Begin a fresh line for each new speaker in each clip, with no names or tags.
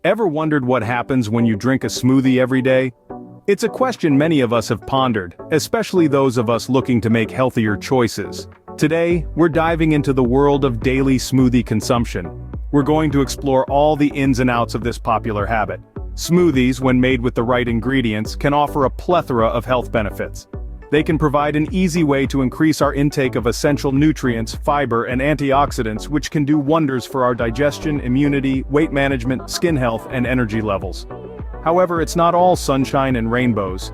Ever wondered what happens when you drink a smoothie every day? It's a question many of us have pondered, especially those of us looking to make healthier choices. Today, we're diving into the world of daily smoothie consumption. We're going to explore all the ins and outs of this popular habit. Smoothies, when made with the right ingredients, can offer a plethora of health benefits. They can provide an easy way to increase our intake of essential nutrients, fiber, and antioxidants, which can do wonders for our digestion, immunity, weight management, skin health, and energy levels. However, it's not all sunshine and rainbows.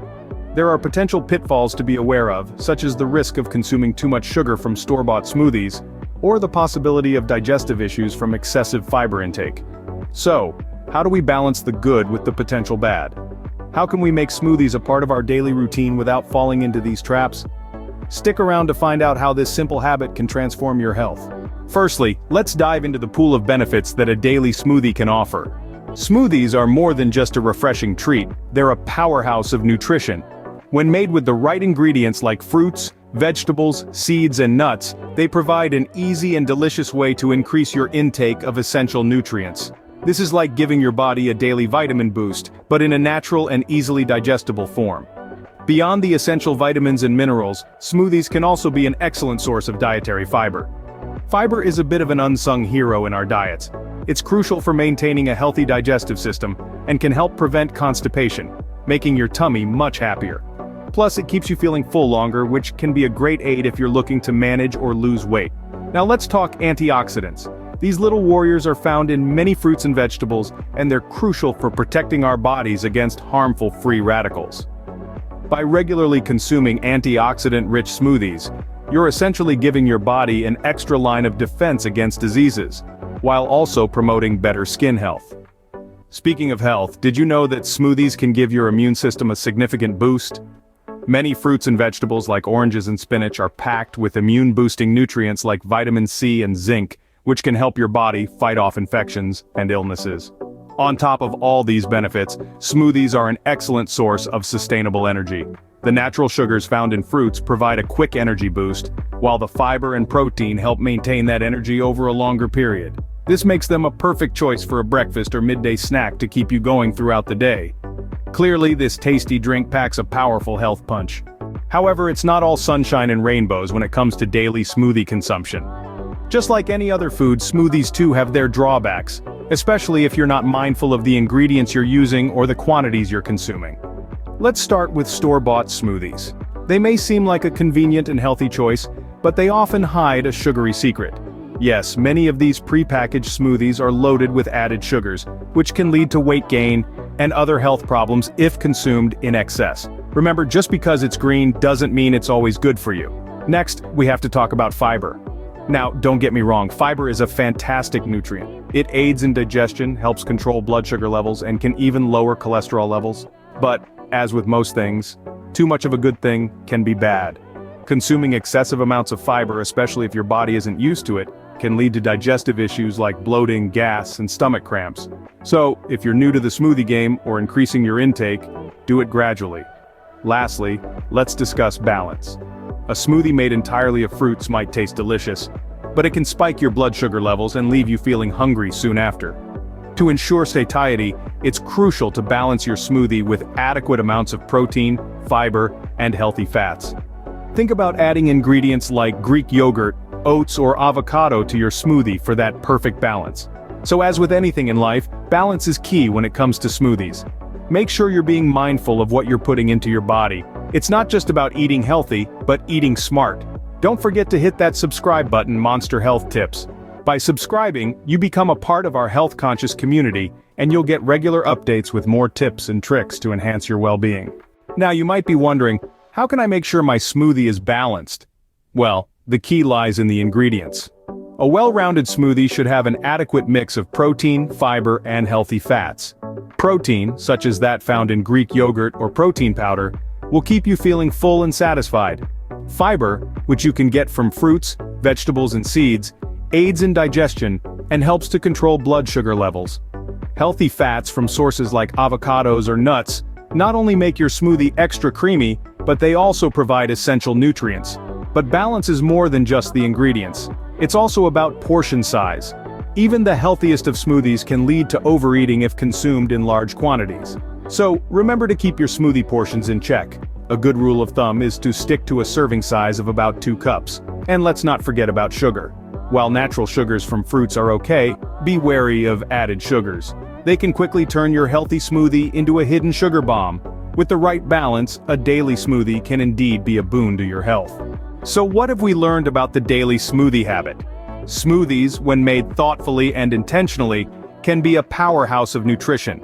There are potential pitfalls to be aware of, such as the risk of consuming too much sugar from store-bought smoothies, or the possibility of digestive issues from excessive fiber intake. So, how do we balance the good with the potential bad? How can we make smoothies a part of our daily routine without falling into these traps? Stick around to find out how this simple habit can transform your health. Firstly, let's dive into the pool of benefits that a daily smoothie can offer. Smoothies are more than just a refreshing treat, they're a powerhouse of nutrition. When made with the right ingredients like fruits, vegetables, seeds, and nuts, they provide an easy and delicious way to increase your intake of essential nutrients. This is like giving your body a daily vitamin boost, but in a natural and easily digestible form. Beyond the essential vitamins and minerals, smoothies can also be an excellent source of dietary fiber. Fiber is a bit of an unsung hero in our diets. It's crucial for maintaining a healthy digestive system, and can help prevent constipation, making your tummy much happier. Plus, it keeps you feeling full longer, which can be a great aid if you're looking to manage or lose weight. Now let's talk antioxidants. These little warriors are found in many fruits and vegetables, and they're crucial for protecting our bodies against harmful free radicals. By regularly consuming antioxidant-rich smoothies, you're essentially giving your body an extra line of defense against diseases, while also promoting better skin health. Speaking of health, did you know that smoothies can give your immune system a significant boost? Many fruits and vegetables like oranges and spinach are packed with immune-boosting nutrients like vitamin C and zinc, which can help your body fight off infections and illnesses. On top of all these benefits, smoothies are an excellent source of sustainable energy. The natural sugars found in fruits provide a quick energy boost, while the fiber and protein help maintain that energy over a longer period. This makes them a perfect choice for a breakfast or midday snack to keep you going throughout the day. Clearly, this tasty drink packs a powerful health punch. However, it's not all sunshine and rainbows when it comes to daily smoothie consumption. Just like any other food, smoothies too have their drawbacks, especially if you're not mindful of the ingredients you're using or the quantities you're consuming. Let's start with store-bought smoothies. They may seem like a convenient and healthy choice, but they often hide a sugary secret. Yes, many of these pre-packaged smoothies are loaded with added sugars, which can lead to weight gain and other health problems if consumed in excess. Remember, just because it's green doesn't mean it's always good for you. Next, we have to talk about fiber. Now, don't get me wrong, fiber is a fantastic nutrient. It aids in digestion, helps control blood sugar levels, and can even lower cholesterol levels. But, as with most things, too much of a good thing can be bad. Consuming excessive amounts of fiber, especially if your body isn't used to it, can lead to digestive issues like bloating, gas, and stomach cramps. So, if you're new to the smoothie game or increasing your intake, do it gradually. Lastly, let's discuss balance. A smoothie made entirely of fruits might taste delicious, but it can spike your blood sugar levels and leave you feeling hungry soon after. To ensure satiety, it's crucial to balance your smoothie with adequate amounts of protein, fiber, and healthy fats. Think about adding ingredients like Greek yogurt, oats, or avocado to your smoothie for that perfect balance. So as with anything in life, balance is key when it comes to smoothies. Make sure you're being mindful of what you're putting into your body. It's not just about eating healthy, but eating smart. Don't forget to hit that subscribe button, Monster Health Tips. By subscribing, you become a part of our health-conscious community, and you'll get regular updates with more tips and tricks to enhance your well-being. Now you might be wondering, how can I make sure my smoothie is balanced? Well, the key lies in the ingredients. A well-rounded smoothie should have an adequate mix of protein, fiber, and healthy fats. Protein, such as that found in Greek yogurt or protein powder, will keep you feeling full and satisfied. Fiber, which you can get from fruits, vegetables, and seeds, aids in digestion and helps to control blood sugar levels. Healthy fats from sources like avocados or nuts not only make your smoothie extra creamy, but they also provide essential nutrients. But balance is more than just the ingredients. It's also about portion size. Even the healthiest of smoothies can lead to overeating if consumed in large quantities. So, remember to keep your smoothie portions in check. A good rule of thumb is to stick to a serving size of about 2 cups. And let's not forget about sugar. While natural sugars from fruits are okay, be wary of added sugars. They can quickly turn your healthy smoothie into a hidden sugar bomb. With the right balance, a daily smoothie can indeed be a boon to your health. So what have we learned about the daily smoothie habit? Smoothies, when made thoughtfully and intentionally, can be a powerhouse of nutrition.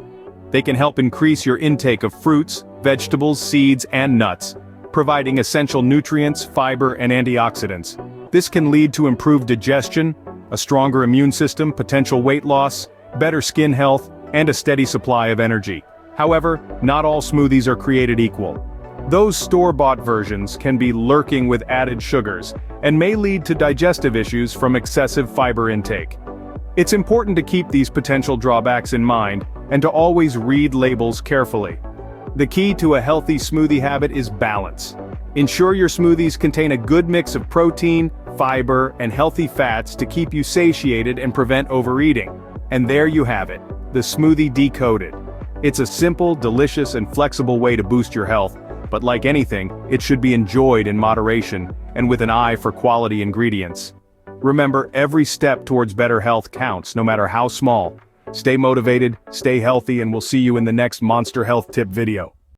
They can help increase your intake of fruits, vegetables, seeds, and nuts, providing essential nutrients, fiber, and antioxidants. This can lead to improved digestion, a stronger immune system, potential weight loss, better skin health, and a steady supply of energy. However, not all smoothies are created equal. Those store-bought versions can be lurking with added sugars, and may lead to digestive issues from excessive fiber intake. It's important to keep these potential drawbacks in mind, and to always read labels carefully. The key to a healthy smoothie habit is balance. Ensure your smoothies contain a good mix of protein, fiber, and healthy fats to keep you satiated and prevent overeating. And there you have it, the smoothie decoded. It's a simple, delicious, and flexible way to boost your health, but like anything, it should be enjoyed in moderation, and with an eye for quality ingredients. Remember, every step towards better health counts, no matter how small. Stay motivated, stay healthy, and we'll see you in the next Monster Health Tip video.